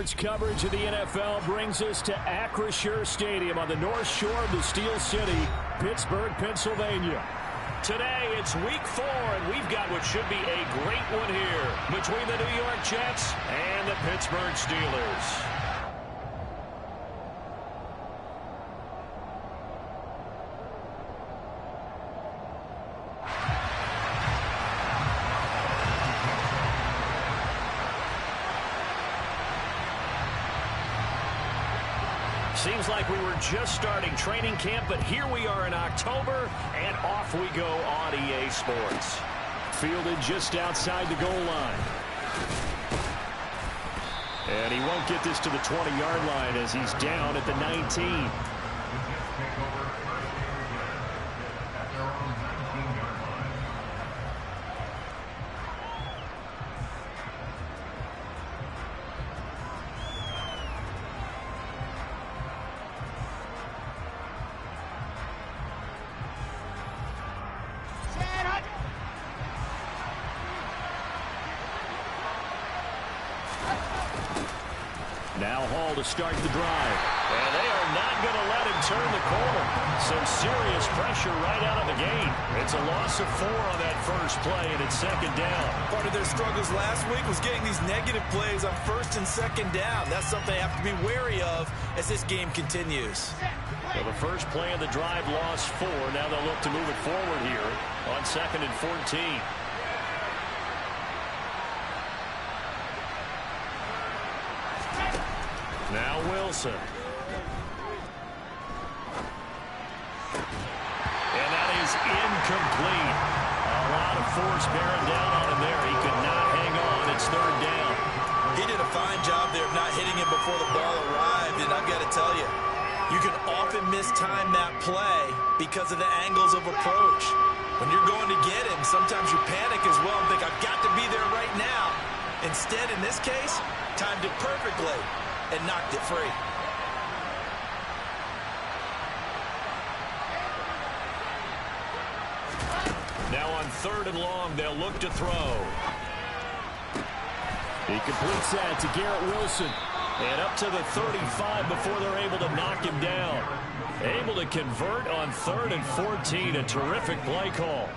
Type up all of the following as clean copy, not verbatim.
Tonight's coverage of the NFL brings us to Acrisure Stadium on the north shore of the Steel City, Pittsburgh, Pennsylvania. Today, it's week 4, and we've got what should be a great one here between the New York Jets and the Pittsburgh Steelers. Seems like we were just starting training camp, but here we are in October, and off we go on EA Sports. Fielded just outside the goal line. And he won't get this to the 20-yard line as he's down at the 19. Now Hall to start the drive. And they are not going to let him turn the corner. Some serious pressure right out of the gate. It's a loss of 4 on that first play, and it's second down. Part of their struggles last week was getting these negative plays on first and second down. That's something they have to be wary of as this game continues. Well, the first play of the drive lost 4. Now they'll look to move it forward here on second and 14. Now Wilson. And that is incomplete. A lot of force bearing down on him there. He could not hang on. It's third down. He did a fine job there of not hitting him before the ball arrived, and I've got to tell you, you can often mistime that play because of the angles of approach. When you're going to get him, sometimes you panic as well and think, I've got to be there right now. Instead, in this case, timed it perfectly and knocked it free. Now on third and long, they'll look to throw. He completes that to Garrett Wilson. And up to the 35 before they're able to knock him down. Able to convert on third and 14. A terrific play call.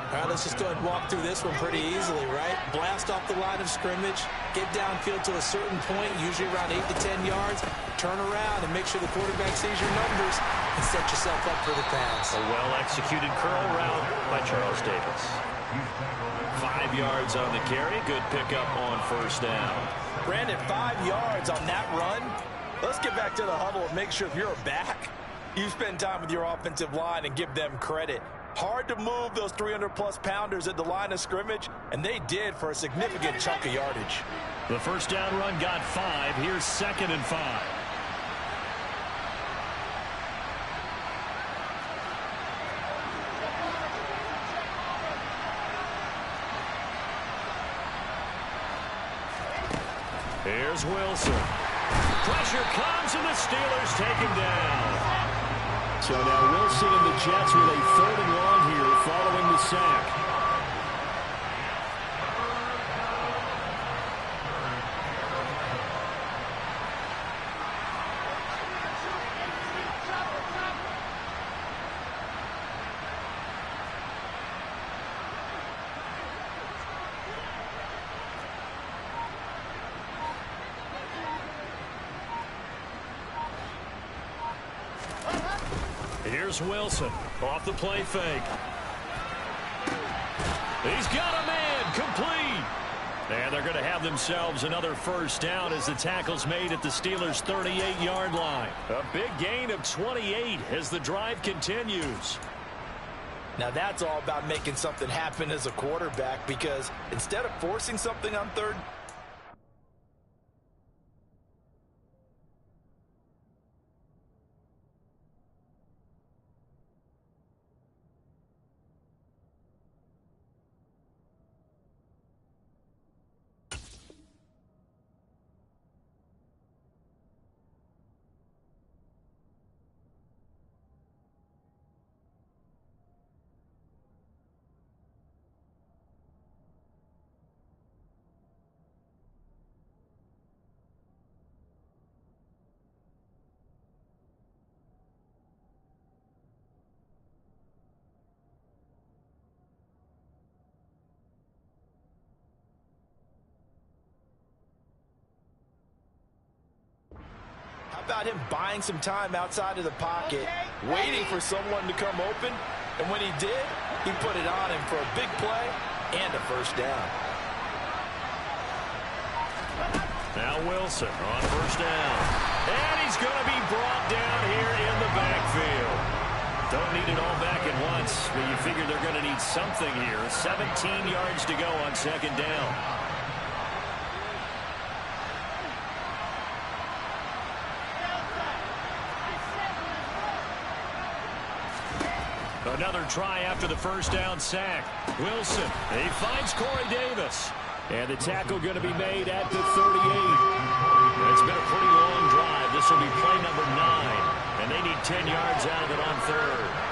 All right, let's just go ahead and walk through this one pretty easily, right? Blast off the line of scrimmage, get downfield to a certain point, usually around 8 to 10 yards, turn around and make sure the quarterback sees your numbers and set yourself up for the pass. A well-executed curl route by Charles Davis. 5 yards on the carry. Good pickup on first down. Brandon, 5 yards on that run. Let's get back to the huddle and make sure if you're back, you spend time with your offensive line and give them credit. Hard to move those 300-plus pounders at the line of scrimmage, and they did for a significant chunk of yardage. The first down run got 5. Here's second and 5. Here's Wilson. Pressure comes, and the Steelers take him down. So now Wilson and the Jets with a third and long here following the sack. Here's Wilson off the play fake. He's got a man complete. And they're going to have themselves another first down as the tackle's made at the Steelers' 38-yard line. A big gain of 28 as the drive continues. Now that's all about making something happen as a quarterback, because instead of forcing something on third, about him buying some time outside of the pocket, waiting for someone to come open, and when he did, he put it on him for a big play and a first down. Now Wilson on first down. And he's going to be brought down here in the backfield. Don't need it all back at once, but you figure they're going to need something here. 17 yards to go on second down. Another try after the first down sack. Wilson, he finds Corey Davis. And the tackle going to be made at the 38. It's been a pretty long drive. This will be play number 9. And they need 10 yards out of it on third.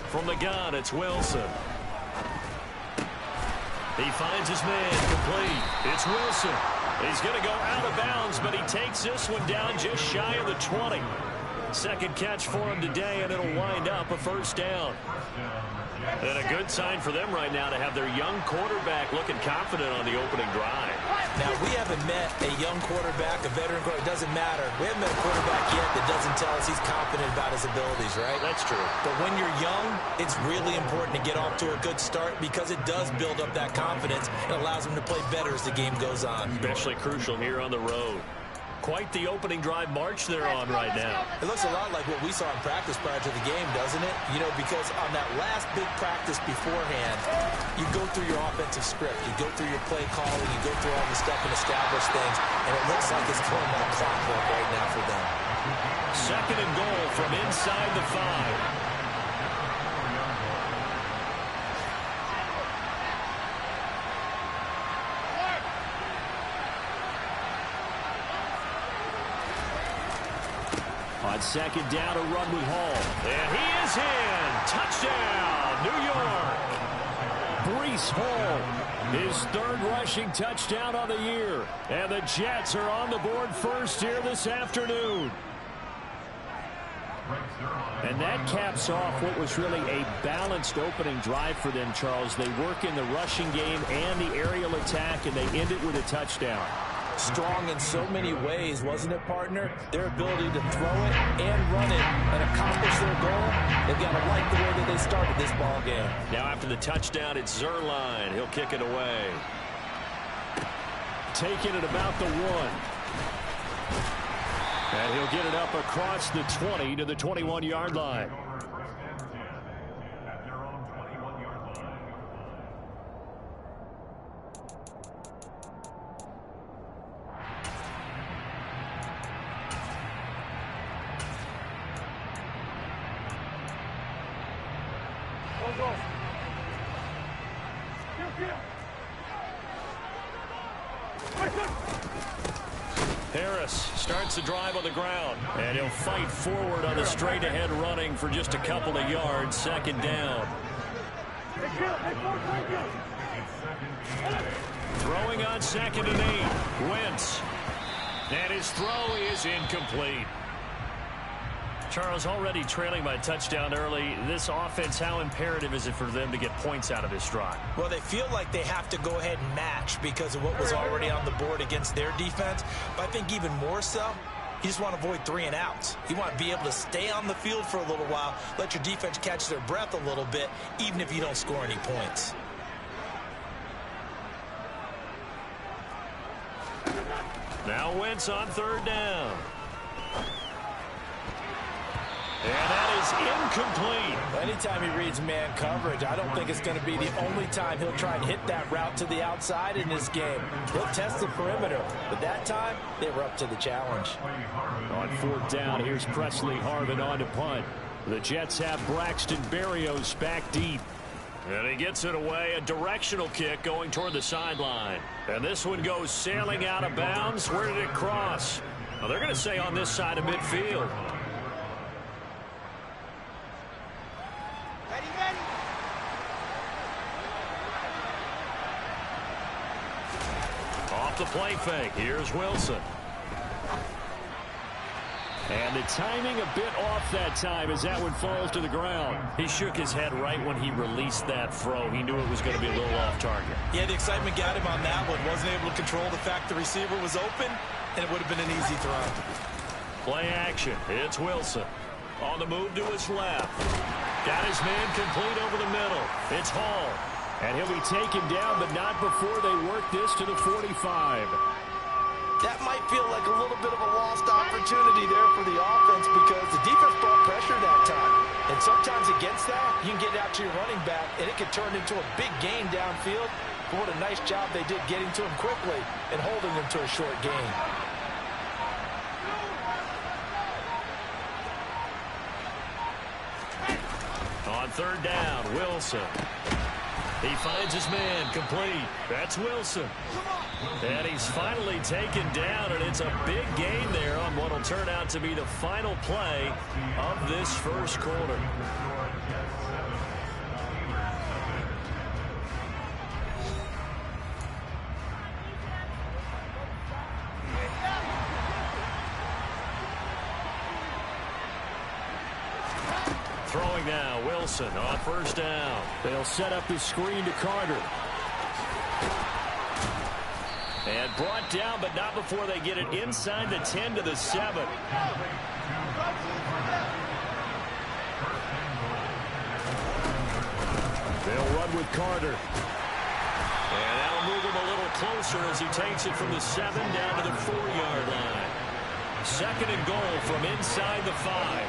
From the gun, it's Wilson. He finds his man complete. It's Wilson. He's going to go out of bounds, but he takes this one down just shy of the 20. Second catch for him today, and it'll wind up a first down. And a good sign for them right now to have their young quarterback looking confident on the opening drive. Now, we haven't met a young quarterback, a veteran quarterback. It doesn't matter. We haven't met a quarterback yet that doesn't tell us he's confident about his abilities, right? That's true. But when you're young, it's really important to get off to a good start because it does build up that confidence. It allows him to play better as the game goes on. Especially crucial here on the road. Quite the opening drive march they're on right now. It looks a lot like what we saw in practice prior to the game, doesn't it? You know, because on that last big practice beforehand, you go through your offensive script, you go through your play calling, you go through all the stuff and establish things, and it looks like it's going like clockwork right now for them. Second and goal from inside the 5. On second down, a run with Hall. And he is in. Touchdown, New York. Breece Hall, his third rushing touchdown on the year. And the Jets are on the board first here this afternoon. And that caps off what was really a balanced opening drive for them, Charles. They work in the rushing game and the aerial attack, and they end it with a touchdown. Strong in so many ways, wasn't it, partner? Their ability to throw it and run it and accomplish their goal, they've got to like the way that they started this ball game. Now after the touchdown, it's Zerline. He'll kick it away. Taking it about the 1. And he'll get it up across the 20 to the 21-yard line. Harris starts the drive on the ground, and he'll fight forward on the straight-ahead running for just a couple of yards. Second down. Throwing on second and 8. Wentz. And his throw is incomplete. Charles, already trailing by a touchdown early. This offense, how imperative is it for them to get points out of this drive? Well, they feel like they have to go ahead and match because of what was already on the board against their defense. But I think even more so, you just want to avoid 3 and outs. You want to be able to stay on the field for a little while, let your defense catch their breath a little bit, even if you don't score any points. Now Wentz on third down. And that is incomplete. Anytime he reads man coverage, I don't think it's going to be the only time he'll try and hit that route to the outside in this game. He'll test the perimeter, but that time they were up to the challenge. On fourth down, here's Presley Harvin on to punt. The Jets have Braxton Berrios back deep. And he gets it away, a directional kick going toward the sideline. And this one goes sailing out of bounds. Where did it cross? Well, they're going to say on this side of midfield. off the play fake. Here's Wilson. And the timing a bit off that time as that one falls to the ground. He shook his head right when he released that throw. He knew it was going to be a little off target. Yeah, the excitement got him on that one. Wasn't able to control the fact the receiver was open, and it would have been an easy throw. Play action. It's Wilson. On the move to his left. Got his man complete over the middle. It's Hall. And he'll be taken down, but not before they work this to the 45. That might feel like a little bit of a lost opportunity there for the offense because the defense brought pressure that time. And sometimes against that, you can get out to your running back, and it can turn into a big gain downfield. But what a nice job they did getting to him quickly and holding him to a short gain. On third down, Wilson. He finds his man complete. That's Wilson. And he's finally taken down, and it's a big gain there on what will turn out to be the final play of this first quarter. Throwing now, Wilson on first down. They'll set up the screen to Carter. And brought down, but not before they get it inside the 10 to the 7. They'll run with Carter. And that'll move him a little closer as he takes it from the 7 down to the 4-yard line. Second and goal from inside the 5.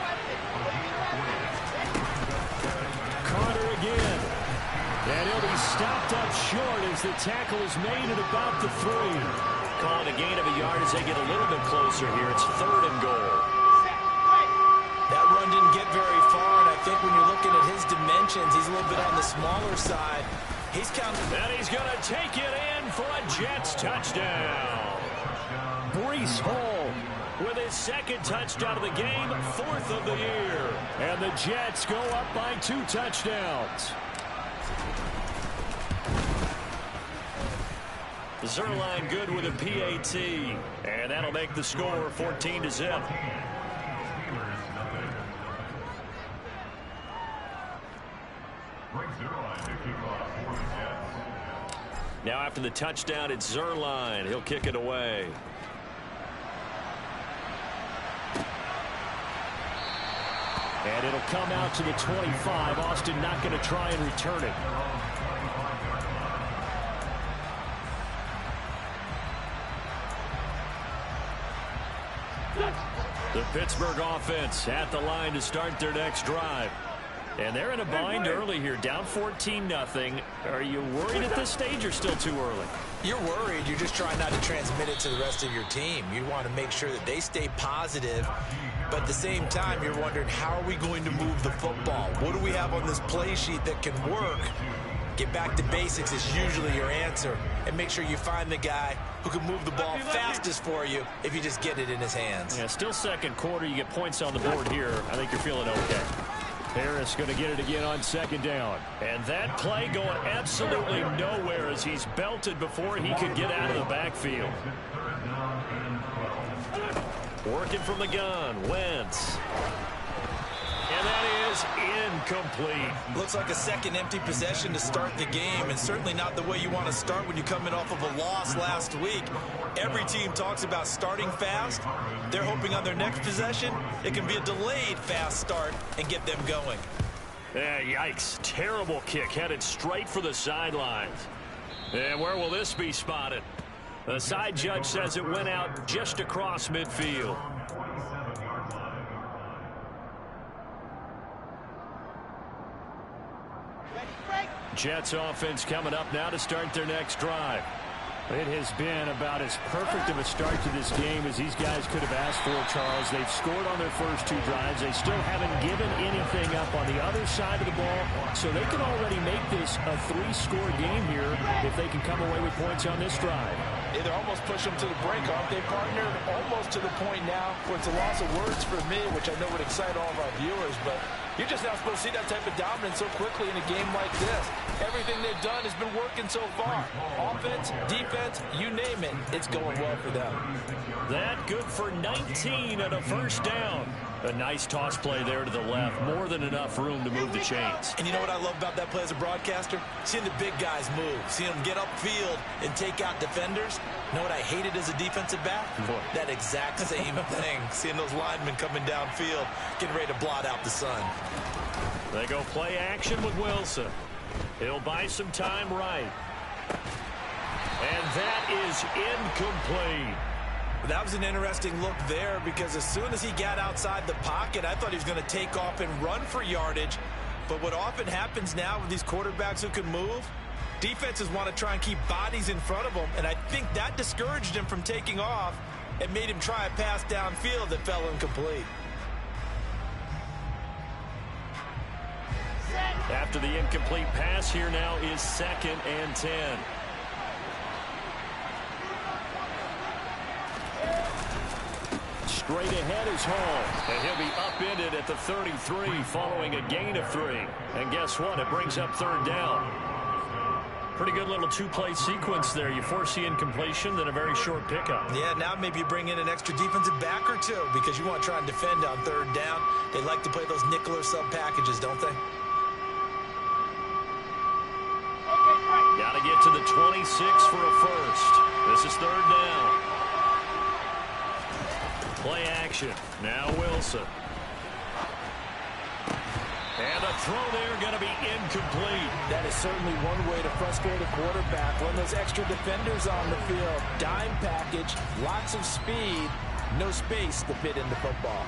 Carter again. And he'll be stopped up short as the tackle is made at about the 3. Calling a gain of a yard as they get a little bit closer here. It's third and goal. That run didn't get very far, and I think when you're looking at his dimensions, he's a little bit on the smaller side. He's counting. And he's going to take it in for a Jets touchdown. Breece Hall with his second touchdown of the game, 4th of the year. And the Jets go up by 2 touchdowns. Zerline good with a PAT. And that'll make the score 14-0. Now after the touchdown, it's Zerline. He'll kick it away. And it'll come out to the 25. Austin not going to try and return it. The Pittsburgh offense at the line to start their next drive. And they're in a bind early here, down 14-0. Are you worried at this stage or still too early? You're worried. You're just trying not to transmit it to the rest of your team. You want to make sure that they stay positive. But at the same time, you're wondering, how are we going to move the football? What do we have on this play sheet that can work? Get back to basics is usually your answer. And make sure you find the guy who can move the ball fastest for you if you just get it in his hands. Yeah, still second quarter. You get points on the board here. I think you're feeling okay. Harris going to get it again on second down. And that play going absolutely nowhere as he's belted before he could get out of the backfield. Working from the gun, Wentz. And that is incomplete. Looks like a second empty possession to start the game, and certainly not the way you want to start when you're coming off of a loss last week. Every team talks about starting fast. They're hoping on their next possession it can be a delayed fast start and get them going. Yeah, yikes. Terrible kick headed straight for the sidelines. And where will this be spotted? The side judge says it went out just across midfield. Jets offense coming up now to start their next drive. It has been about as perfect of a start to this game as these guys could have asked for, Charles. They've scored on their first 2 drives. They still haven't given anything up on the other side of the ball, so they can already make this a 3-score game here if they can come away with points on this drive. Yeah, they're almost pushing them to the break, aren't they, partner? Almost to the point now where it's a loss of words for me, which I know would excite all of our viewers, but You're just not supposed to see that type of dominance so quickly in a game like this. Everything they've done has been working so far. Offense, defense, you name it, it's going well for them. That good for 19 and a first down. A nice toss play there to the left. More than enough room to move the chains. And you know what I love about that play as a broadcaster? Seeing the big guys move. Seeing them get upfield and take out defenders. You know what I hated as a defensive back? What? That exact same thing. Seeing those linemen coming downfield, getting ready to blot out the sun. They go play action with Wilson. He'll buy some time right. And that is incomplete. That was an interesting look there because as soon as he got outside the pocket, I thought he was going to take off and run for yardage. But what often happens now with these quarterbacks who can move, defenses want to try and keep bodies in front of them, and I think that discouraged him from taking off and made him try a pass downfield that fell incomplete. After the incomplete pass, here now is 2nd and 10. Straight ahead is Hall, and he'll be upended at the 33 following a gain of 3. And guess what? It brings up 3rd down. Pretty good little two-play sequence there. You force the incompletion, then a very short pickup. Yeah, now maybe you bring in an extra defensive back or two because you want to try and defend on 3rd down. They like to play those nickel or sub packages, don't they? Got to get to the 26 for a first. This is 3rd down. Play action. Now Wilson. And a throw there going to be incomplete. That is certainly one way to frustrate a quarterback. When there's extra defenders on the field, dime package, lots of speed, no space to fit in the football.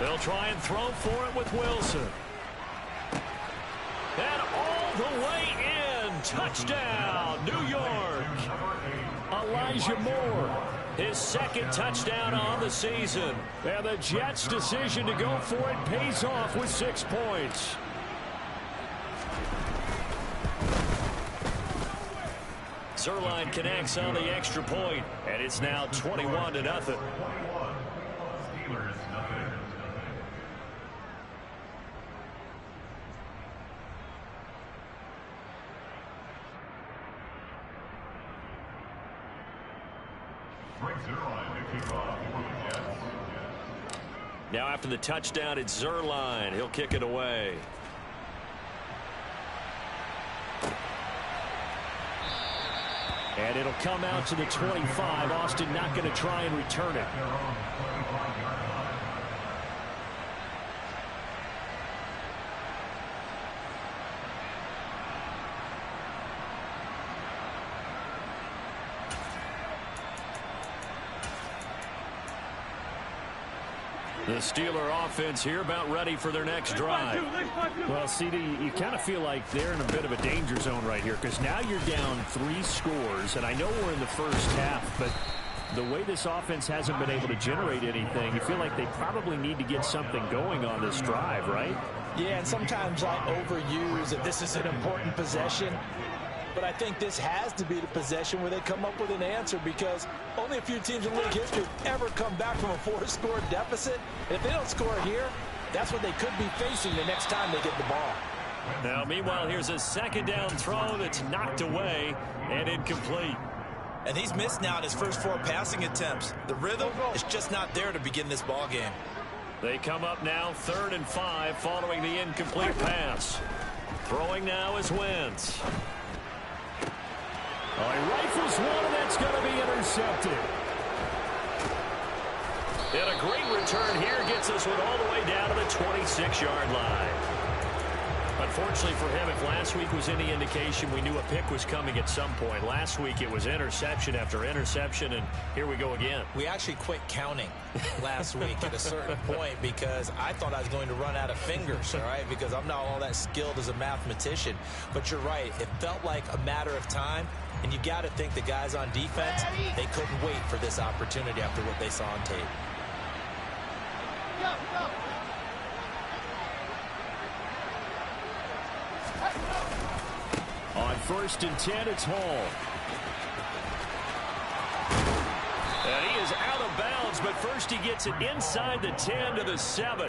They'll try and throw for it with Wilson. And all the way in. Touchdown, New York. Elijah Moore, his 2nd touchdown on the season. And the Jets' decision to go for it pays off with 6 points. Zerline connects on the extra point, and it's now 21-0. Now after the touchdown, it's Zerline. He'll kick it away. And it'll come out to the 25. Austin not going to try and return it. The Steeler offense here about ready for their next drive. Well, CD, you kind of feel like they're in a bit of a danger zone right here because now you're down 3 scores, and I know we're in the first half, but the way this offense hasn't been able to generate anything, you feel like they probably need to get something going on this drive, right? Yeah, and sometimes I overuse that this is an important possession. But I think this has to be the possession where they come up with an answer because only a few teams in league history have ever come back from a 4-score deficit. If they don't score here, that's what they could be facing the next time they get the ball. Now, meanwhile, here's a 2nd down throw that's knocked away and incomplete. And he's missed now in his first 4 passing attempts. The rhythm is just not there to begin this ball game. They come up now 3rd and 5 following the incomplete pass. Throwing now is Wentz. Oh, he rifles one, and that's going to be intercepted. And a great return here gets us one all the way down to the 26-yard line. Unfortunately for him, if last week was any indication, we knew a pick was coming at some point. Last week it was interception after interception, and here we go again. We actually quit counting last week at a certain point because I thought I was going to run out of fingers, all right, because I'm not all that skilled as a mathematician. But you're right. It felt like a matter of time, and you got to think the guys on defense, they couldn't wait for this opportunity after what they saw on tape. Go. On 1st and 10, it's Hall. And he is out of bounds, but first he gets it inside the 10 to the 7.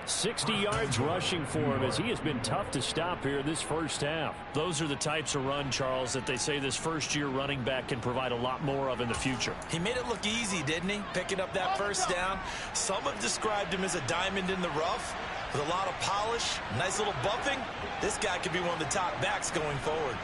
60 yards rushing for him as he has been tough to stop here this first half. Those are the types of run, Charles, that they say this first-year running back can provide a lot more of in the future. He made it look easy, didn't he? Picking up that first down. Some have described him as a diamond in the rough with a lot of polish, nice little buffing. This guy could be one of the top backs going forward.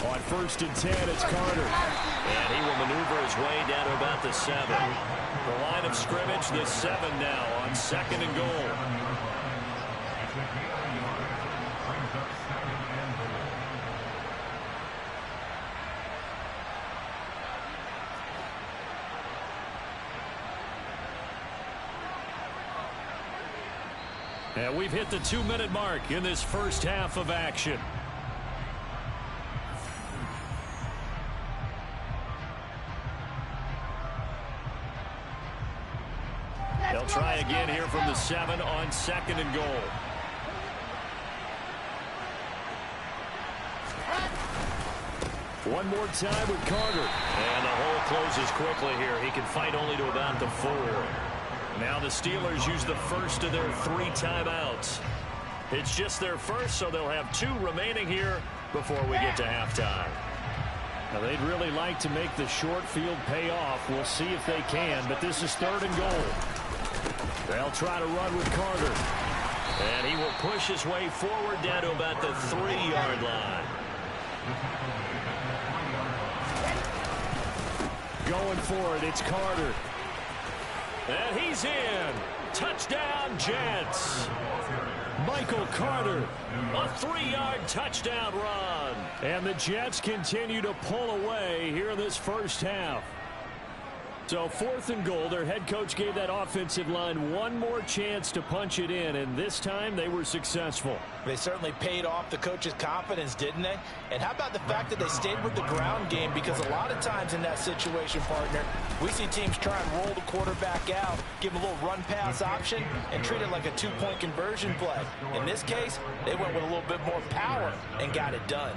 On 1st and 10, it's Carter. And he will maneuver his way down to about the 7. The line of scrimmage, the 7 now on 2nd and goal. And we've hit the 2-minute mark in this first half of action. They'll try again here from the 7 on 2nd and goal. One more time with Carter. And the hole closes quickly here. He can fight only to about the 4. Now the Steelers use the first of their 3 timeouts. It's just their first, so they'll have 2 remaining here before we get to halftime. Now they'd really like to make the short field pay off. We'll see if they can, but this is 3rd and goal. They'll try to run with Carter. And he will push his way forward down to about the 3-yard line. Going for it, it's Carter. And he's in. Touchdown, Jets. Michael Carter, a 3-yard touchdown run. And the Jets continue to pull away here in this first half. So 4th and goal, their head coach gave that offensive line one more chance to punch it in, and this time they were successful. They certainly paid off the coach's confidence, didn't they? And how about the fact that they stayed with the ground game? Because a lot of times in that situation, partner, we see teams try and roll the quarterback out, give him a little run-pass option, and treat it like a 2-point conversion play. In this case, they went with a little bit more power and got it done.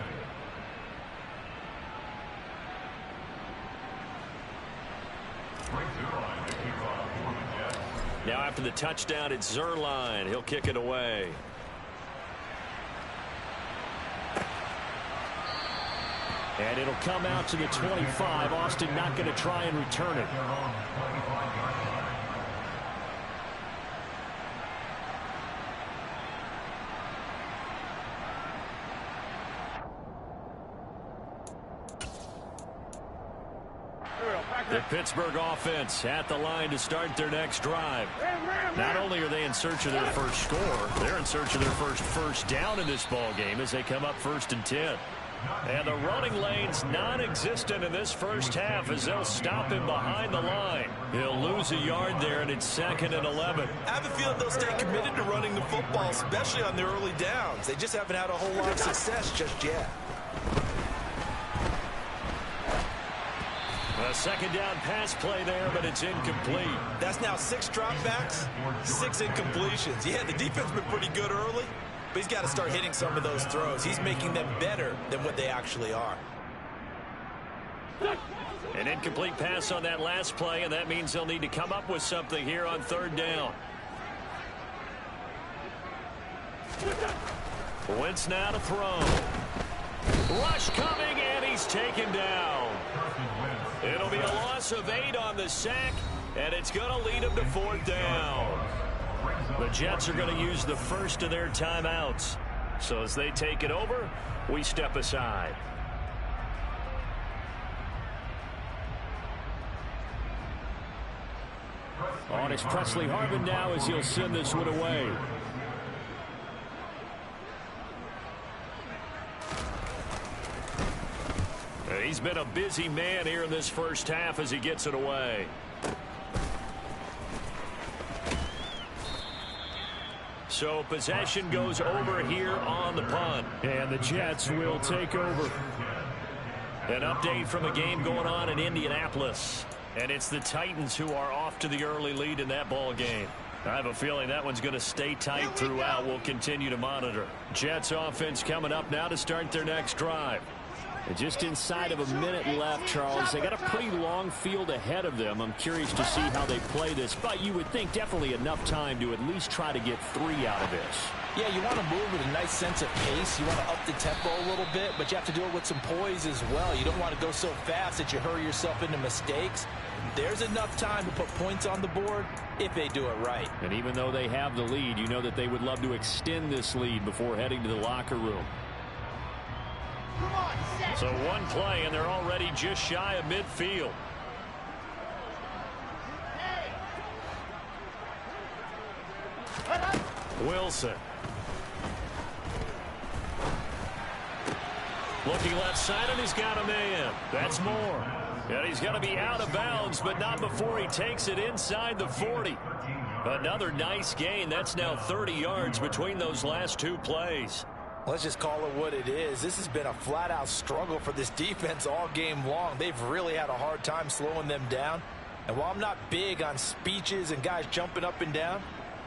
Now after the touchdown, it's Zerline. He'll kick it away. And it'll come out to the 25. Austin not going to try and return it. The Pittsburgh offense at the line to start their next drive. Not only are they in search of their first score, they're in search of their first down in this ball game as they come up 1st and 10. And the running lane's non-existent in this first half as they'll stop him behind the line. He'll lose a yard there, and it's 2nd and 11. I have a feeling they'll stay committed to running the football, especially on their early downs. They just haven't had a whole lot of success just yet. A 2nd down pass play there, but it's incomplete. That's now 6 dropbacks, 6 incompletions. Yeah, the defense has been pretty good early, but he's got to start hitting some of those throws. He's making them better than what they actually are. An incomplete pass on that last play, and that means they'll need to come up with something here on 3rd down. Wentz now to throw. Rush coming, and he's taken down. It'll be a loss of 8 on the sack, and it's going to lead him to 4th down. The Jets are going to use the first of their timeouts. So as they take it over, we step aside. On is Presley Harvin now as he'll send this one away. He's been a busy man here in this first half as he gets it away. So possession goes over here on the punt. And the Jets will take over. An update from a game going on in Indianapolis. And it's the Titans who are off to the early lead in that ball game. I have a feeling that one's going to stay tight throughout. We'll continue to monitor. Jets offense coming up now to start their next drive. And just inside of a minute left, Charles. They got a pretty long field ahead of them. I'm curious to see how they play this. But you would think definitely enough time to at least try to get 3 out of this. Yeah, you want to move with a nice sense of pace. You want to up the tempo a little bit, but you have to do it with some poise as well. You don't want to go so fast that you hurry yourself into mistakes. There's enough time to put points on the board if they do it right. And even though they have the lead, you know that they would love to extend this lead before heading to the locker room. So one play, and they're already just shy of midfield. Wilson. Looking left side, and he's got a man. That's more. And he's going to be out of bounds, but not before he takes it inside the 40. Another nice gain. That's now 30 yards between those last 2 plays. Let's just call it what it is. This has been a flat-out struggle for this defense all game long. They've really had a hard time slowing them down. And while I'm not big on speeches and guys jumping up and down,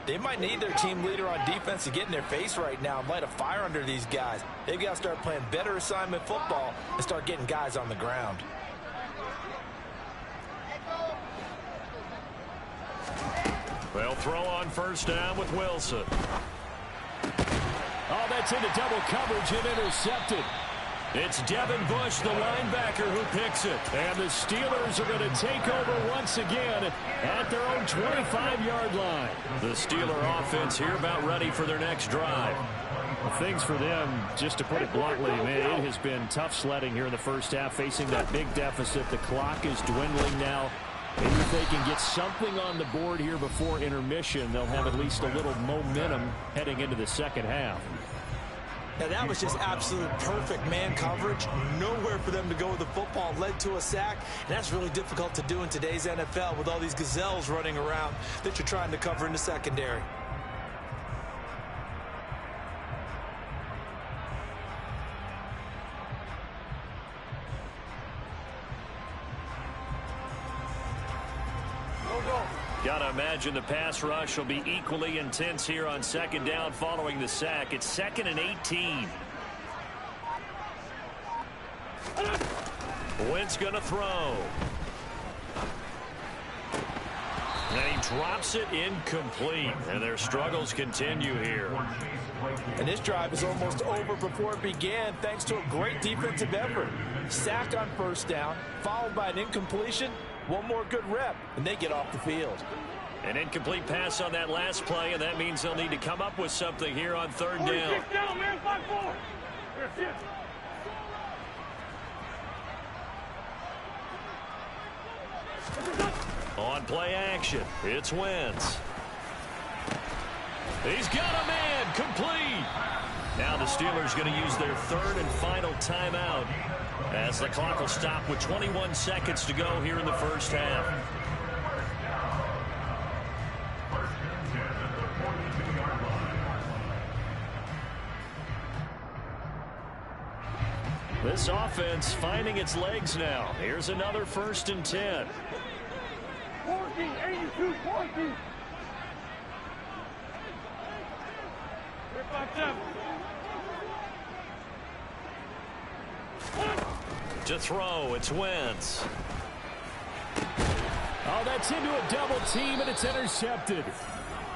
they might need their team leader on defense to get in their face right now and light a fire under these guys. They've got to start playing better assignment football and start getting guys on the ground. They'll throw on first down with Wilson. Oh, that's into double coverage and intercepted. It's Devin Bush, the linebacker, who picks it. And the Steelers are going to take over once again at their own 25-yard line. The Steeler offense here about ready for their next drive. Well, things for them, just to put it bluntly, man, it has been tough sledding here in the first half, facing that big deficit. The clock is dwindling now. Maybe if they can get something on the board here before intermission, they'll have at least a little momentum heading into the second half. Now that was just absolute perfect man coverage. Nowhere for them to go with the football. Led to a sack. And that's really difficult to do in today's NFL with all these gazelles running around that you're trying to cover in the secondary. Gotta imagine the pass rush will be equally intense here on second down following the sack. It's 2nd and 18. Wentz gonna throw. And he drops it incomplete. And their struggles continue here. And this drive is almost over before it began thanks to a great defensive effort. Sack on first down, followed by an incompletion. One more good rep, and they get off the field. An incomplete pass on that last play, and that means they'll need to come up with something here on third down. Down, man, 5-4. On play action, it's Wentz. He's got a man, complete. Now the Steelers going to use their 3rd and final timeout as the clock will stop with 21 seconds to go here in the first half. This offense finding its legs now. Here's another 1st and 10. 14-82-14. To throw, it's Wentz. Oh, that's into a double team, and it's intercepted.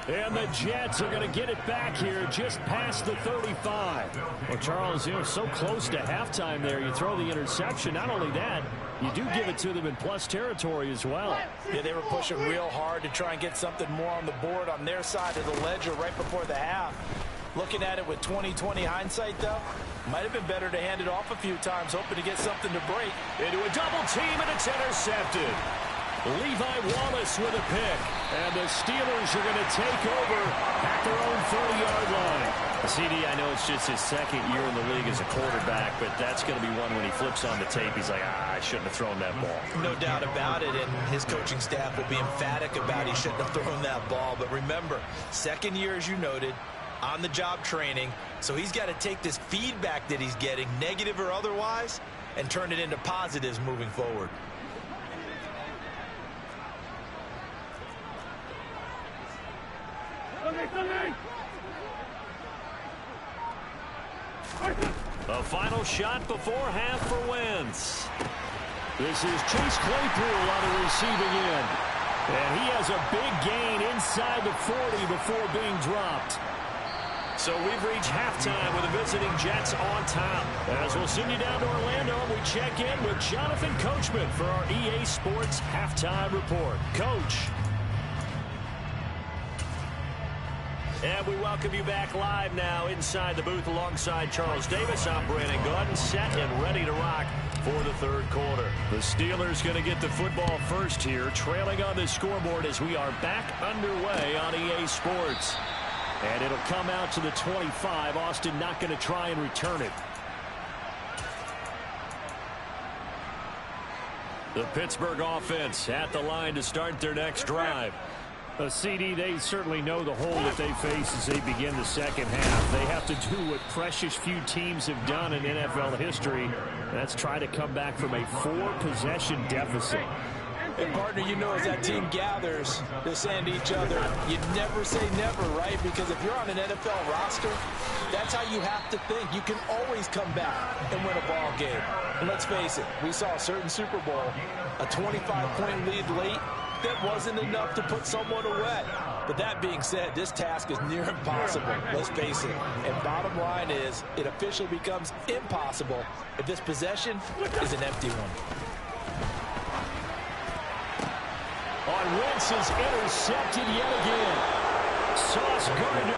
And the Jets are going to get it back here just past the 35. Well, Charles, you know, so close to halftime there. You throw the interception. Not only that, you do give it to them in plus territory as well. Yeah, they were pushing real hard to try and get something more on the board on their side of the ledger right before the half. Looking at it with 20/20 hindsight, though, might have been better to hand it off a few times, hoping to get something to break. Into a double team, and it's intercepted. Levi Wallace with a pick. And the Steelers are going to take over at their own 30-yard line. CD, I know it's just his second year in the league as a quarterback, but that's going to be one when he flips on the tape, he's like, I shouldn't have thrown that ball. No doubt about it, and his coaching staff will be emphatic about he shouldn't have thrown that ball. But remember, second year, as you noted, on-the-job training, so he's got to take this feedback that he's getting, negative or otherwise, and turn it into positives moving forward. A final shot before half for Wentz. This is Chase Claypool on the receiving end. And he has a big gain inside the 40 before being dropped. So we've reached halftime with the visiting Jets on top. As we'll send you down to Orlando, we check in with Jonathan Coachman for our EA Sports Halftime Report. Coach. And we welcome you back live now inside the booth alongside Charles Davis. I'm Brandon Gordon, set and ready to rock for the third quarter. The Steelers going to get the football first here, trailing on the scoreboard as we are back underway on EA Sports. And it'll come out to the 25. Austin not going to try and return it. The Pittsburgh offense at the line to start their next drive. CD, they certainly know the hole that they face as they begin the second half. They have to do what precious few teams have done in NFL history. That's try to come back from a 4-possession deficit. And, partner, you know, as that team gathers, they're saying to each other, you never say never, right? Because if you're on an NFL roster, that's how you have to think. You can always come back and win a ball game. And let's face it, we saw a certain Super Bowl, a 25-point lead late. That wasn't enough to put someone away. But that being said, this task is near impossible, let's face it. And bottom line is, it officially becomes impossible if this possession is an empty one. On Wentz is intercepted yet again. Sauce Gardner.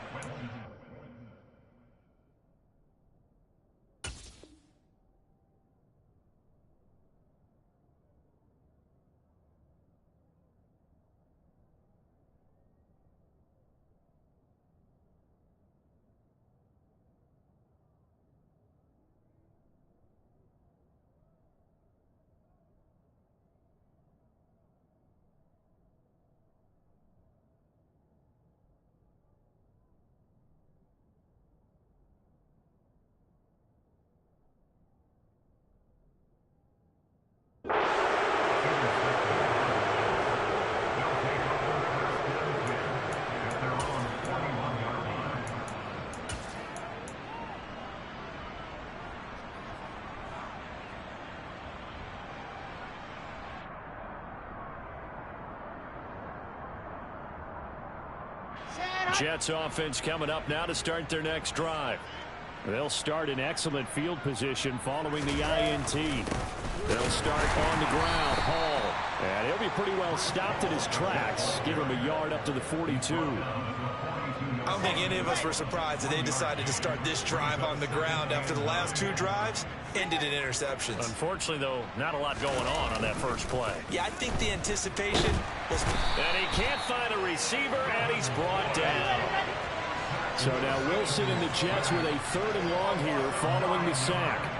Jets offense coming up now to start their next drive. They'll start in excellent field position following the INT. They'll start on the ground. Hall. And he'll be pretty well stopped in his tracks. Give him a yard up to the 42. I don't think any of us were surprised that they decided to start this drive on the ground after the last two drives ended in interceptions. Unfortunately, though, not a lot going on that first play. Yeah, I think the anticipation was... And he can't find a receiver, and he's brought down. So now Wilson and the Jets with a 3rd and long here following the sack.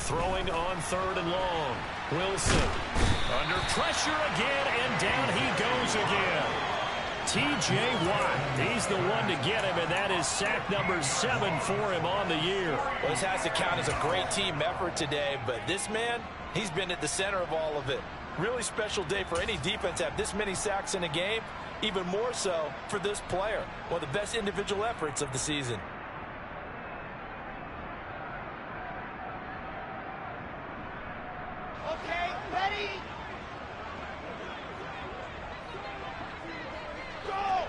Throwing on 3rd and long. Wilson under pressure again, and down he goes again. T.J. Watt, he's the one to get him, and that is sack number 7 for him on the year. Well, this has to count as a great team effort today, but this man, he's been at the center of all of it. Really special day for any defense to have this many sacks in a game, even more so for this player. One of the best individual efforts of the season. Okay, ready? Go!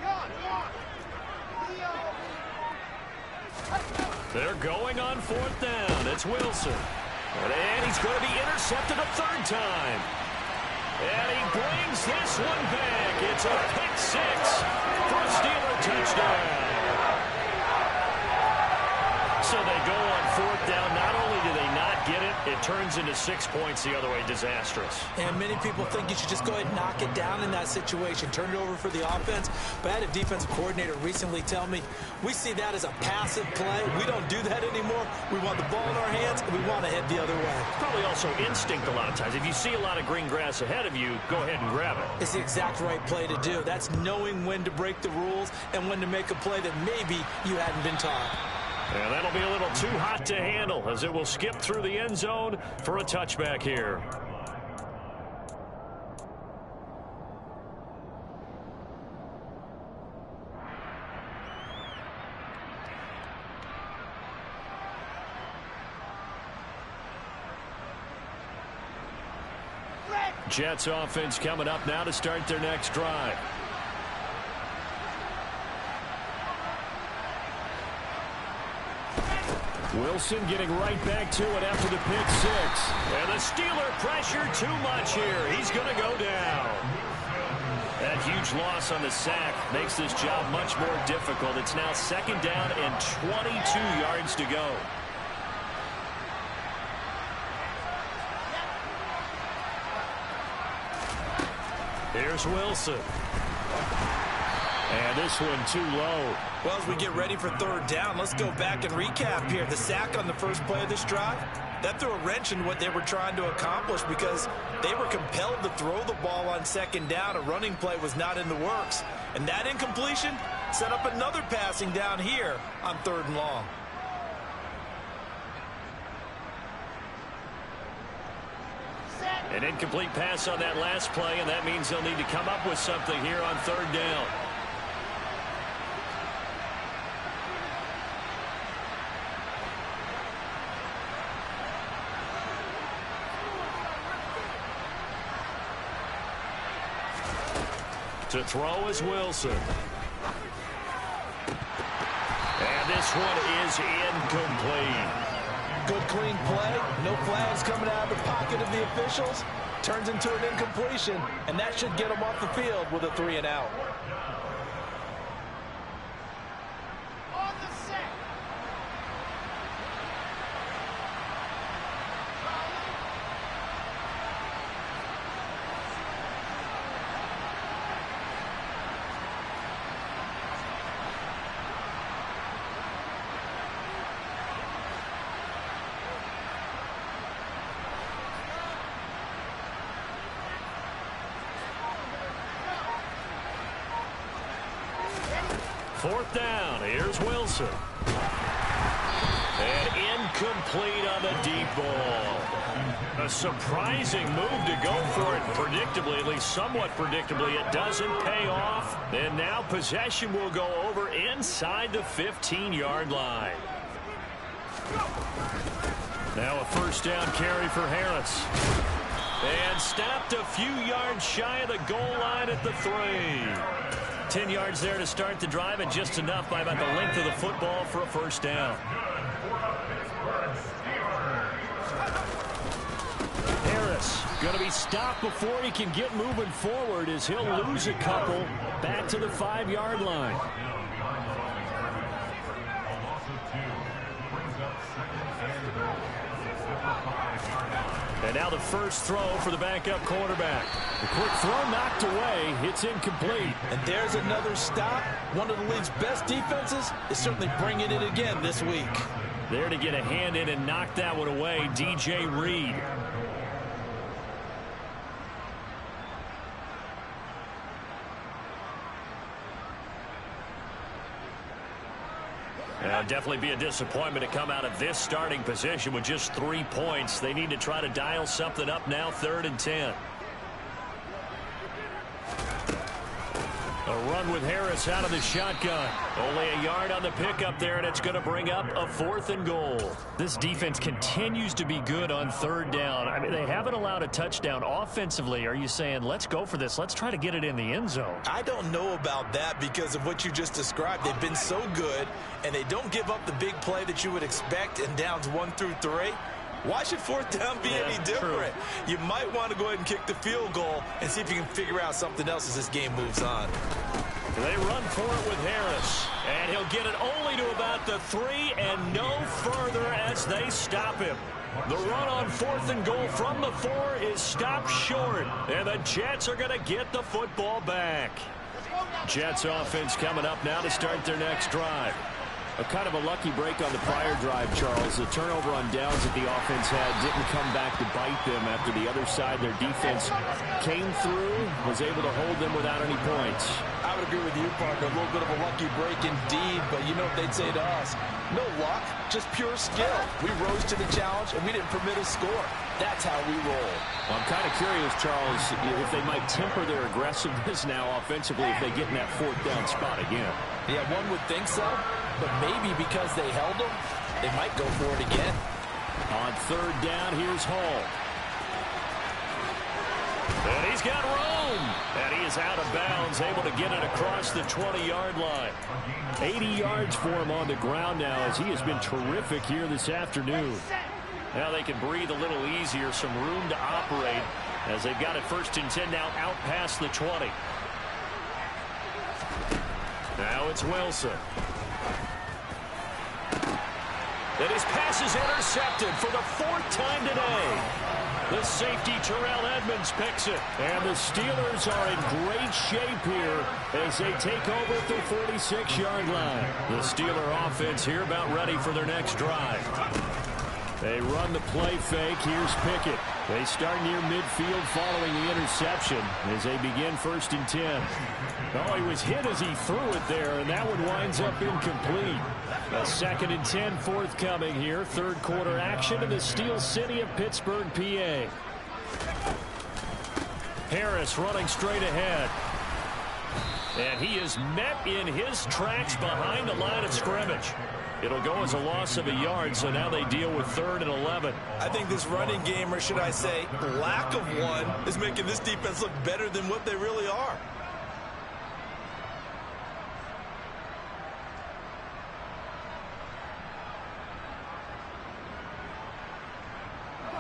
Come on! Leo! They're going on fourth down. It's Wilson. And he's going to be intercepted a third time. And he brings this one back. It's a pick six for a Steeler touchdown. So they go on fourth down. Not only do they not get it, it turns into 6 points the other way. Disastrous. And many people think you should just go ahead and knock it down in that situation. Turn it over for the offense. But I had a defensive coordinator recently tell me, we see that as a passive play. We don't do that anymore. We want the ball in our hands, and we want to head the other way. Probably also instinct a lot of times. If you see a lot of green grass ahead of you, go ahead and grab it. It's the exact right play to do. That's knowing when to break the rules and when to make a play that maybe you hadn't been taught. And that'll be a little too hot to handle as it will skip through the end zone for a touchback here. Jets offense coming up now to start their next drive. Wilson getting right back to it after the pick six. And the Steeler pressure too much here. He's going to go down. That huge loss on the sack makes this job much more difficult. It's now second down and 22 yards to go. Here's Wilson. And this one too low. Well, as we get ready for third down, let's go back and recap here. The sack on the first play of this drive, that threw a wrench in what they were trying to accomplish because they were compelled to throw the ball on second down. A running play was not in the works. And that incompletion set up another passing down here on third and long. An incomplete pass on that last play, and that means they'll need to come up with something here on third down. To throw is Wilson. And this one is incomplete. Good clean play. No flags coming out of the pocket of the officials. Turns into an incompletion, and that should get them off the field with a 3 and out. Fourth down. Here's Wilson. And incomplete on the deep ball. A surprising move to go for it predictably, at least somewhat predictably. It doesn't pay off. And now possession will go over inside the 15-yard line. Now a first down carry for Harris. And stopped a few yards shy of the goal line at the 3. 10 yards there to start the drive, and just enough by about the length of the football for a first down. Harris going to be stopped before he can get moving forward as he'll lose a couple back to the 5-yard line. And now the first throw for the backup quarterback. The quick throw knocked away. It's incomplete. And there's another stop. One of the league's best defenses is certainly bringing it again this week. There to get a hand in and knock that one away, DJ Reed. Definitely be a disappointment to come out of this starting position with just 3 points. They need to try to dial something up now, 3rd and 10. A run with Harris out of the shotgun. Only a yard on the pickup there, and it's going to bring up a 4th and goal. This defense continues to be good on 3rd down. I mean, they haven't allowed a touchdown. Offensively, are you saying, let's go for this? Let's try to get it in the end zone. I don't know about that because of what you just described. They've been so good, and they don't give up the big play that you would expect in downs 1 through 3. Why should 4th down be any different? True. You might want to go ahead and kick the field goal and see if you can figure out something else as this game moves on. They run for it with Harris, and he'll get it only to about the 3 and no further as they stop him. The run on 4th and goal from the 4 is stopped short, and the Jets are going to get the football back. Jets offense coming up now to start their next drive. A kind of a lucky break on the prior drive, Charles. The turnover on downs that the offense had didn't come back to bite them after the other side. Their defense came through, was able to hold them without any points. I would agree with you, partner. A little bit of a lucky break indeed, but you know what they'd say to us? No luck, just pure skill. We rose to the challenge, and we didn't permit a score. That's how we roll. Well, I'm kind of curious, Charles, if they might temper their aggressiveness now offensively if they get in that 4th down spot again. Yeah, one would think so, but maybe because they held them, they might go for it again. On 3rd down, here's Hall. And he's got room. And he is out of bounds, able to get it across the 20-yard line. 80 yards for him on the ground now as he has been terrific here this afternoon. Now they can breathe a little easier, some room to operate as they've got it 1st and 10 now out past the 20. Now it's Wilson. And his pass is intercepted for the 4th time today. The safety, Terrell Edmonds, picks it. And the Steelers are in great shape here as they take over at the 46-yard line. The Steeler offense here about ready for their next drive. They run the play fake. Here's Pickett. They start near midfield following the interception as they begin 1st and 10. Oh, he was hit as he threw it there, and that one winds up incomplete. A 2nd and 10 forthcoming here. 3rd quarter action in the Steel City of Pittsburgh, PA. Harris running straight ahead. And he is met in his tracks behind the line of scrimmage. It'll go as a loss of a yard, so now they deal with 3rd and 11. I think this running game, or should I say lack of one, is making this defense look better than what they really are.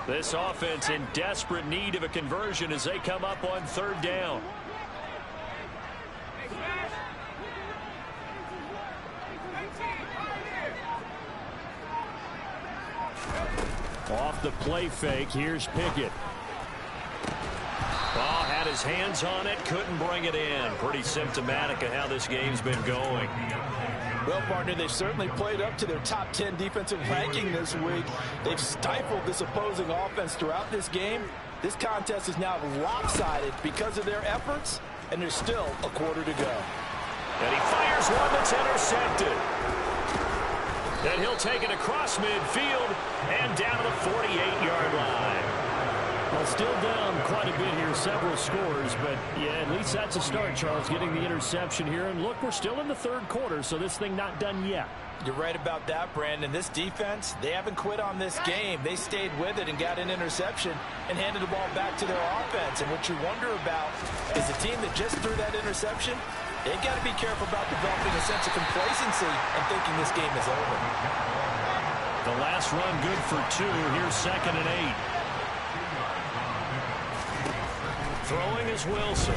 This offense in desperate need of a conversion as they come up on 3rd down. Off the play fake, here's Pickett. Ball had his hands on it, couldn't bring it in. Pretty symptomatic of how this game's been going. Well, partner, they've certainly played up to their top 10 defensive ranking this week. They've stifled this opposing offense throughout this game. This contest is now lopsided because of their efforts, and there's still a quarter to go. And he fires one that's intercepted. Then he'll take it across midfield and down to the 48-yard line. Well, still down quite a bit here, several scores, but yeah, at least that's a start, Charles, getting the interception here. And look, we're still in the 3rd quarter, so this thing not done yet. You're right about that, Brandon. This defense, they haven't quit on this game. They stayed with it and got an interception and handed the ball back to their offense. And what you wonder about is the team that just threw that interception, they've got to be careful about developing a sense of complacency and thinking this game is over. The last run good for 2. Here's 2nd and 8. Throwing is Wilson.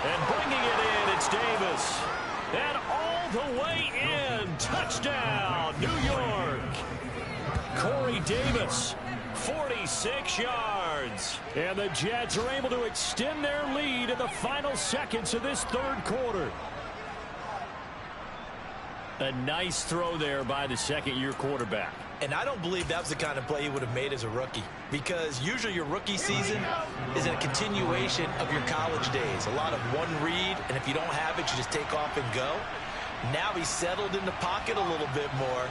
And bringing it in, it's Davis. And all the way in. Touchdown, New York. Corey Davis, 46 yards. And the Jets are able to extend their lead in the final seconds of this 3rd quarter. A nice throw there by the 2nd-year quarterback. And I don't believe that was the kind of play he would have made as a rookie, because usually your rookie season is a continuation of your college days. A lot of one read, and if you don't have it, you just take off and go. Now he's settled in the pocket a little bit more,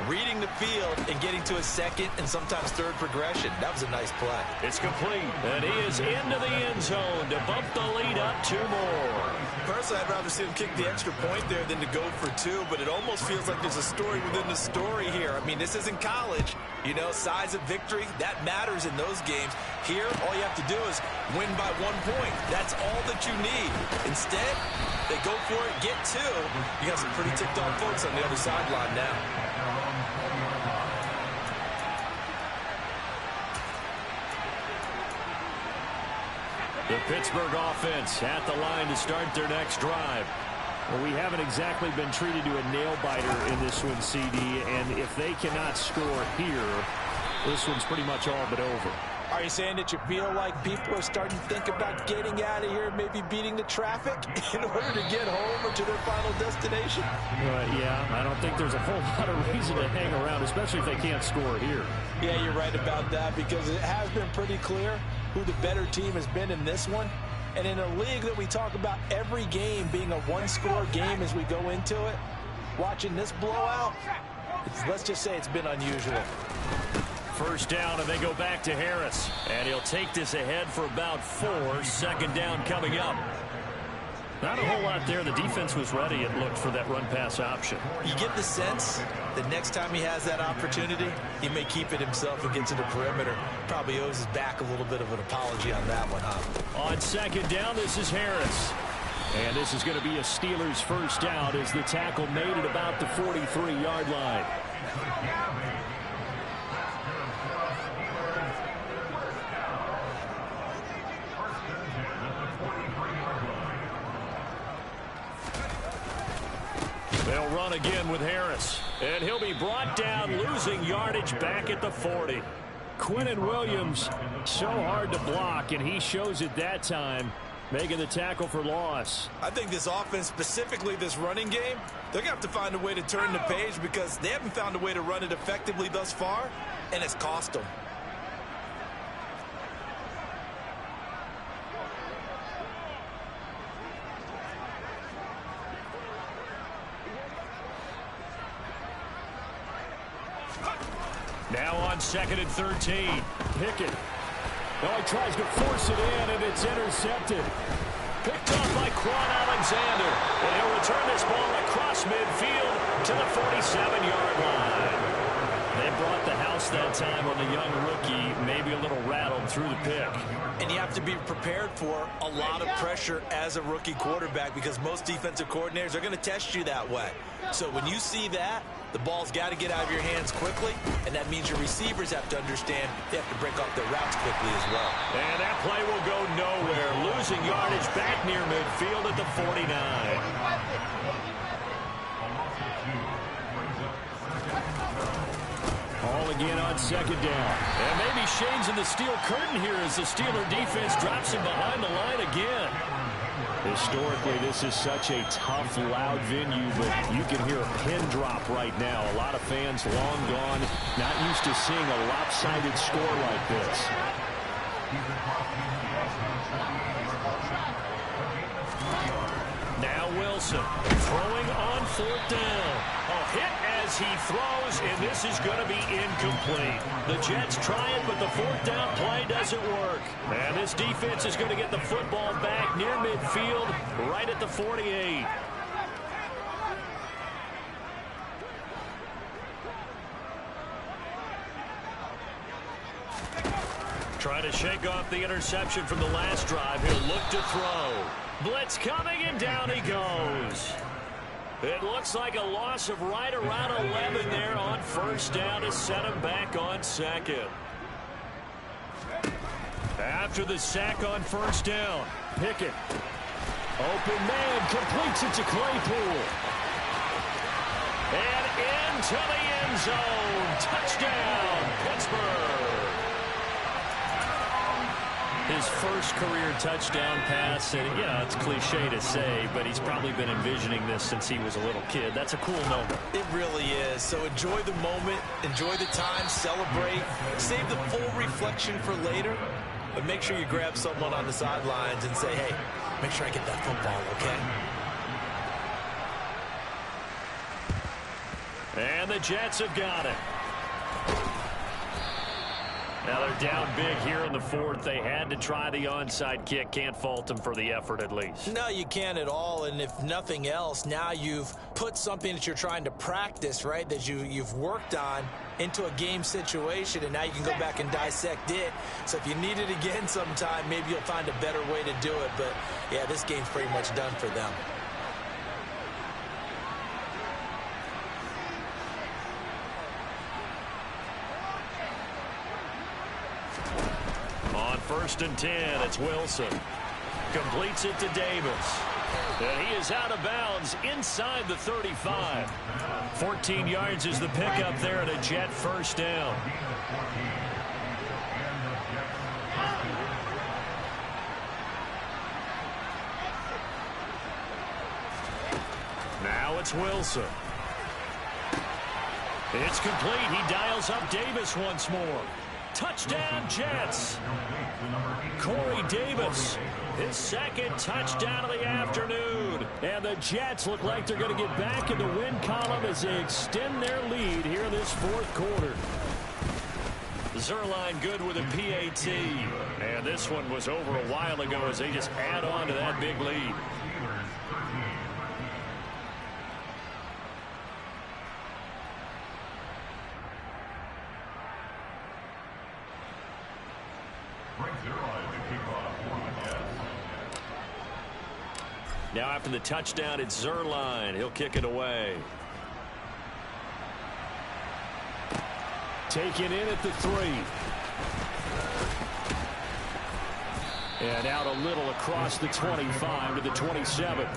reading the field and getting to a second and sometimes third progression. That was a nice play. It's complete, and he is into the end zone to bump the lead up 2 more. Personally, I'd rather see him kick the extra point there than to go for 2, but it almost feels like there's a story within the story here. I mean, this isn't college. You know, size of victory, that matters in those games. Here, all you have to do is win by 1 point. That's all that you need. Instead, they go for it, get 2. You got some pretty ticked-off folks on the other sideline now. The Pittsburgh offense at the line to start their next drive. Well, we haven't exactly been treated to a nail-biter in this one, CD, and if they cannot score here, this one's pretty much all but over. Are you saying that you feel like people are starting to think about getting out of here, maybe beating the traffic in order to get home or to their final destination? Yeah, I don't think there's a whole lot of reason to hang around, especially if they can't score here. Yeah, you're right about that, because it has been pretty clear who the better team has been in this one. And in a league that we talk about every game being a one-score game as we go into it, watching this blowout, let's just say it's been unusual. First down, and they go back to Harris. And he'll take this ahead for about 4. Second down coming up. Not a whole lot there. The defense was ready, it looked, for that run-pass option. You get the sense that next time he has that opportunity, he may keep it himself and get to the perimeter. Probably owes his back a little bit of an apology on that one, huh? On second down, this is Harris. And this is going to be a Steelers first down as the tackle made at about the 43-yard line. They'll run again with Harris. And he'll be brought down, losing yardage back at the 40. Quinnen Williams, so hard to block, and he shows it that time, making the tackle for loss. I think this offense, specifically this running game, they're going to have to find a way to turn the page because they haven't found a way to run it effectively thus far, and it's cost them. Now on second and 13. Pickett. Oh, he tries to force it in, and it's intercepted. Picked off by Quan Alexander. And he'll return this ball across midfield to the 47-yard line. They brought the house that time on the young rookie, maybe a little rattled through the pick. And you have to be prepared for a lot of pressure as a rookie quarterback because most defensive coordinators are going to test you that way. So when you see that, the ball's got to get out of your hands quickly, and that means your receivers have to understand they have to break off their routes quickly as well. And that play will go nowhere, losing yardage back near midfield at the 49. All again on second down. And maybe Shane's in the steel curtain here as the Steeler defense drops him behind the line again. Historically, this is such a tough, loud venue, but you can hear a pin drop right now. A lot of fans long gone, not used to seeing a lopsided score like this. Now Wilson throwing on fourth down. A hit as he throws, and this is going to be incomplete. The Jets try it, but the fourth down play doesn't work. And this defense is going to get the football back near midfield, right at the 48. Trying to shake off the interception from the last drive. He'll look to throw. Blitz coming, and down he goes. It looks like a loss of right around 11 there on first down to set him back on second. After the sack on first down, Pickett. Open man, completes it to Claypool. And into the end zone. Touchdown, Pittsburgh. His first career touchdown pass, and yeah, it's cliche to say, but he's probably been envisioning this since he was a little kid. That's a cool moment. It really is. So enjoy the moment, enjoy the time, celebrate, save the full reflection for later, but make sure you grab someone on the sidelines and say, hey, make sure I get that football, okay? And the Jets have got it. Now they're down big here in the fourth. They had to try the onside kick. Can't fault them for the effort at least. No, you can't at all. And if nothing else, now you've put something that you're trying to practice, right, that you've worked on into a game situation, and now you can go back and dissect it. So if you need it again sometime, maybe you'll find a better way to do it. But, yeah, this game's pretty much done for them. On 1st and 10, it's Wilson. Completes it to Davis. And he is out of bounds inside the 35. 14 yards is the pickup there, and a Jet first down. Now it's Wilson. It's complete. He dials up Davis once more. Touchdown, Jets. Corey Davis, his second touchdown of the afternoon. And the Jets look like they're going to get back in the win column as they extend their lead here this fourth quarter. Zerline good with a PAT. And this one was over a while ago as they just add on to that big lead. Now after the touchdown, it's Zerline. He'll kick it away. Taken in at the 3. And out a little across the 25 to the 27.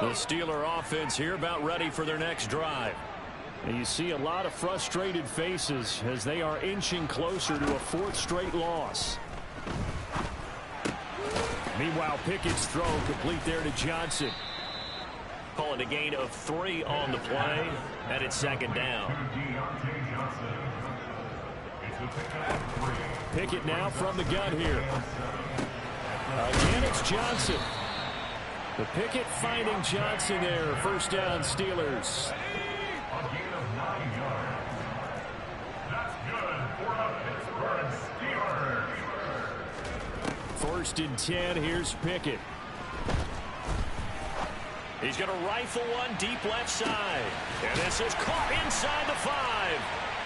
The Steeler offense here about ready for their next drive. And you see a lot of frustrated faces as they are inching closer to a 4th straight loss. Meanwhile, Pickett's throw complete there to Johnson. Calling a gain of 3 on the play, and it's 2nd down. Pickett now from the gun here. Again, it's Johnson. The Pickett finding Johnson there. First down, Steelers. First and 10, here's Pickett. He's going to rifle one deep left side. And this is caught inside the 5.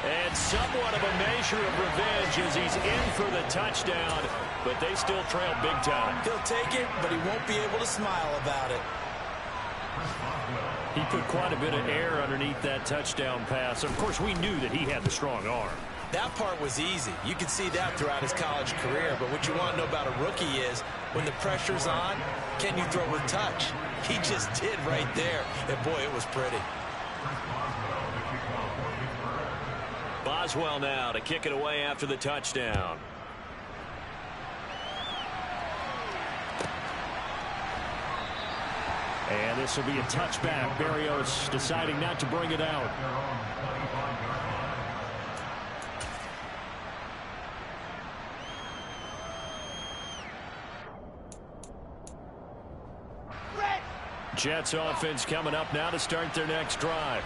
And somewhat of a measure of revenge as he's in for the touchdown. But they still trail big time. He'll take it, but he won't be able to smile about it. He put quite a bit of air underneath that touchdown pass. Of course, we knew that he had the strong arm. That part was easy. You could see that throughout his college career. But what you want to know about a rookie is when the pressure's on, can you throw with touch? He just did right there. And, boy, it was pretty. Boswell now to kick it away after the touchdown. And this will be a touchback. Berrios deciding not to bring it out. Jets offense coming up now to start their next drive.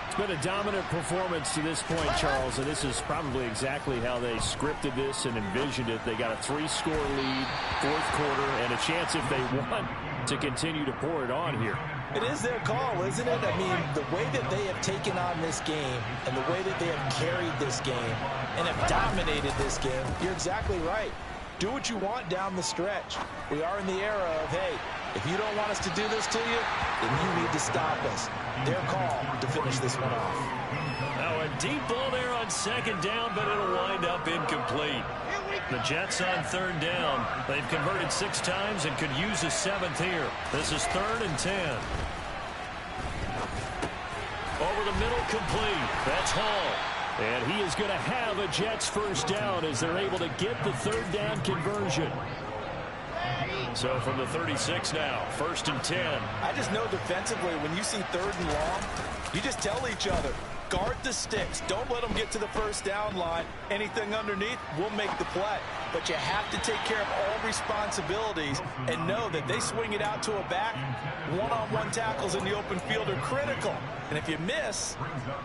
It's been a dominant performance to this point, Charles, and this is probably exactly how they scripted this and envisioned it. They got a 3-score lead, 4th quarter, and a chance if they want to continue to pour it on here. It is their call, isn't it? I mean, the way that they have taken on this game and the way that they have carried this game and have dominated this game, you're exactly right. Do what you want down the stretch. We are in the era of, hey, if you don't want us to do this to you, then you need to stop us. Their call to finish this one off. Now a deep ball there on 2nd down, but it'll wind up incomplete. The Jets on 3rd down. They've converted 6 times and could use a 7th here. This is 3rd and 10. Over the middle, complete. That's Hall. And he is going to have a Jets first down as they're able to get the 3rd down conversion. So from the 36 now, 1st and 10. I just know defensively, when you see 3rd and long, you just tell each other, guard the sticks. Don't let them get to the first down line. Anything underneath will make the play. But you have to take care of all responsibilities and know that they swing it out to a back. One-on-one tackles in the open field are critical. And if you miss,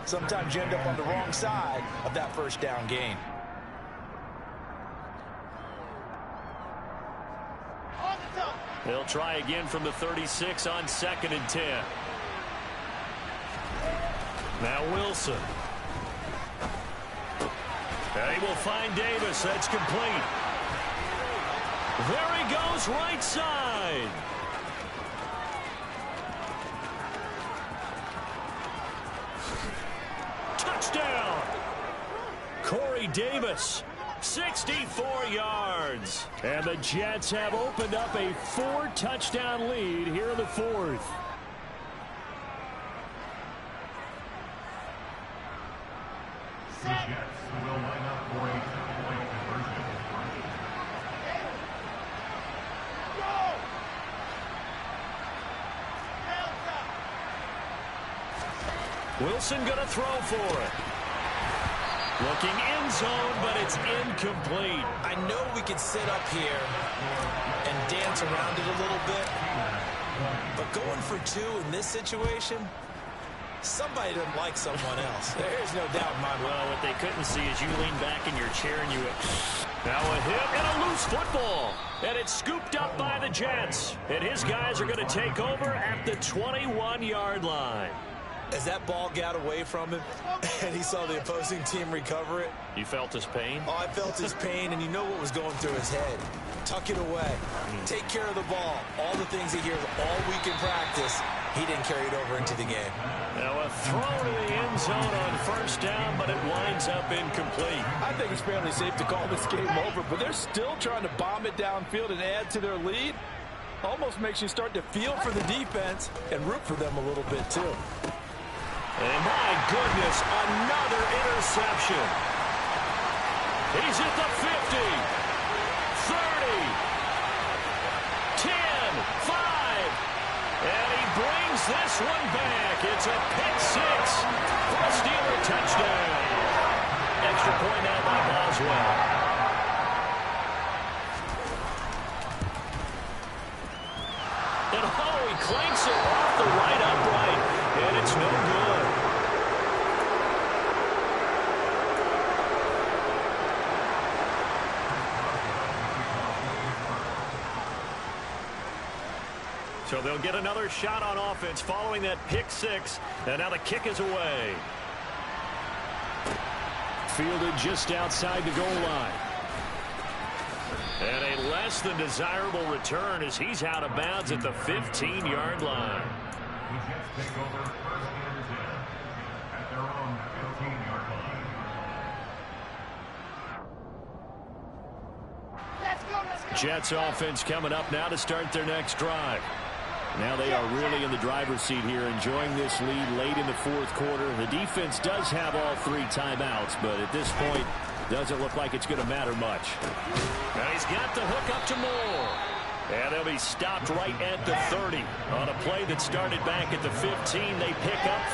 sometimes you end up on the wrong side of that first down gain. They'll try again from the 36 on 2nd and 10. Now Wilson. And he will find Davis. That's complete. There he goes, right side. Touchdown. Corey Davis. 64 yards. And the Jets have opened up a 4-touchdown lead here in the 4th. Wilson going to throw for it. Looking end zone, but it's incomplete. I know we could sit up here and dance around it a little bit, but going for 2 in this situation, somebody doesn't like someone else. There's no doubt in my mind. Well, what they couldn't see is you lean back in your chair and you... Now a hit and a loose football. And it's scooped up by the Jets. And his guys are going to take over at the 21-yard line. As that ball got away from him and he saw the opposing team recover it. You felt his pain? Oh, I felt his pain, and you know what was going through his head. Tuck it away. Take care of the ball. All the things he hears all week in practice, he didn't carry it over into the game. Now a throw to the end zone on 1st down, but it winds up incomplete. I think it's fairly safe to call this game over, but they're still trying to bomb it downfield and add to their lead. Almost makes you start to feel for the defense and root for them a little bit, too. And my goodness, another interception. He's at the 50, 30, 10, 5, and he brings this one back. It's a pick 6 for a Steeler touchdown. Extra point now by Boswell. And oh, he clanks it off the right upright, and it's no good. So they'll get another shot on offense following that pick 6. And now the kick is away. Fielded just outside the goal line. And a less than desirable return as he's out of bounds at the 15-yard line. The Jets take over 1st and 10 at their own 15-yard line. Let's go. Jets offense coming up now to start their next drive. Now they are really in the driver's seat here, enjoying this lead late in the 4th quarter. The defense does have all 3 timeouts, but at this point, doesn't look like it's going to matter much. Now he's got the hook up to Moore. And they'll be stopped right at the 30. On a play that started back at the 15, they pick up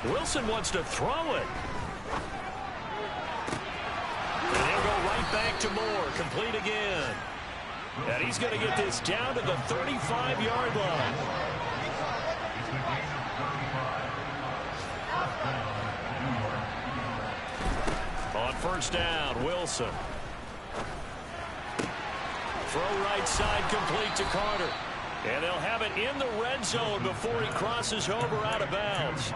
15. Wilson wants to throw it. And he'll go right back to Moore. Complete again. And he's going to get this down to the 35-yard line. On 1st down, Wilson. Throw right side complete to Carter. And they'll have it in the red zone before he crosses over out of bounds.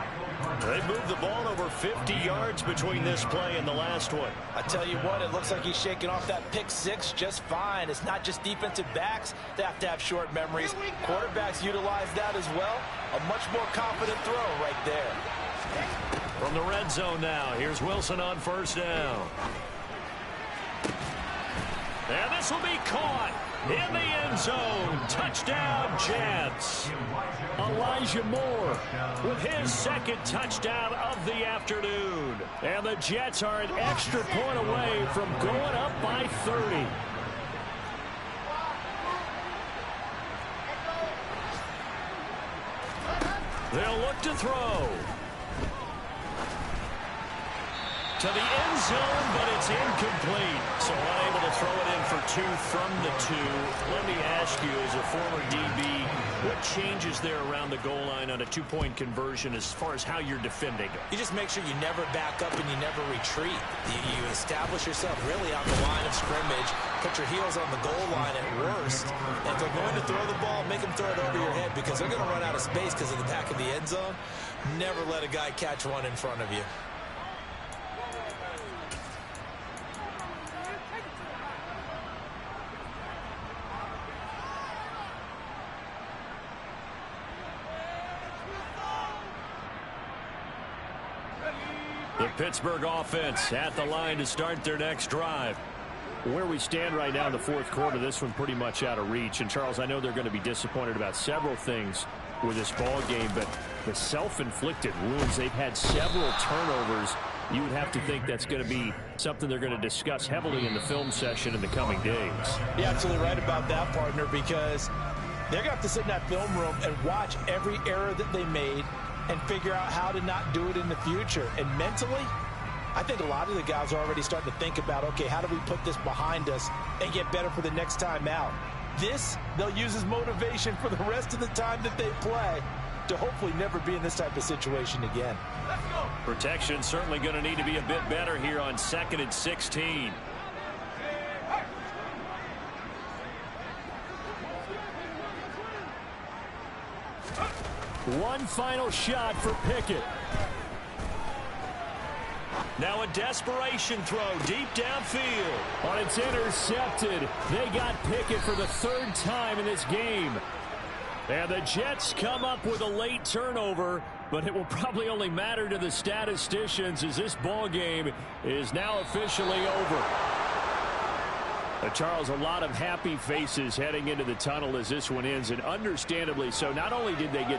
They've moved the ball over 50 yards between this play and the last one. I tell you what, it looks like he's shaking off that pick 6 just fine. It's not just defensive backs that have to have short memories. Quarterbacks utilize that as well. A much more confident throw right there. From the red zone now, here's Wilson on 1st down. And this will be caught in the end zone. Touchdown, Jets. Elijah Moore with his second touchdown of the afternoon. And the Jets are an extra point away from going up by 30. They'll look to throw. To the end zone, but it's incomplete. So unable to throw it in for two from the two. Let me ask you, as a former DB, what changes there around the goal line on a two-point conversion as far as how you're defending? You just make sure you never back up and you never retreat. You establish yourself really on the line of scrimmage, put your heels on the goal line at worst. And if they're going to throw the ball, make them throw it over your head because they're going to run out of space because of the back of the end zone. Never let a guy catch one in front of you. The Pittsburgh offense at the line to start their next drive. Where we stand right now in the fourth quarter, this one pretty much out of reach. And, Charles, I know they're going to be disappointed about several things with this ball game, but the self-inflicted wounds, they've had several turnovers. You would have to think that's going to be something they're going to discuss heavily in the film session in the coming days. You're absolutely right about that, partner, because they're going to have to sit in that film room and watch every error that they made and figure out how to not do it in the future. And mentally, I think a lot of the guys are already starting to think about, okay, how do we put this behind us and get better for the next time out? This, they'll use as motivation for the rest of the time that they play to hopefully never be in this type of situation again. Protection certainly going to need to be a bit better here on 2nd and 16. One final shot for Pickett. Now a desperation throw deep downfield. Oh, it's intercepted. They got Pickett for the third time in this game. And the Jets come up with a late turnover, but it will probably only matter to the statisticians as this ball game is now officially over. Charles, a lot of happy faces heading into the tunnel as this one ends, and understandably so. Not only did they get the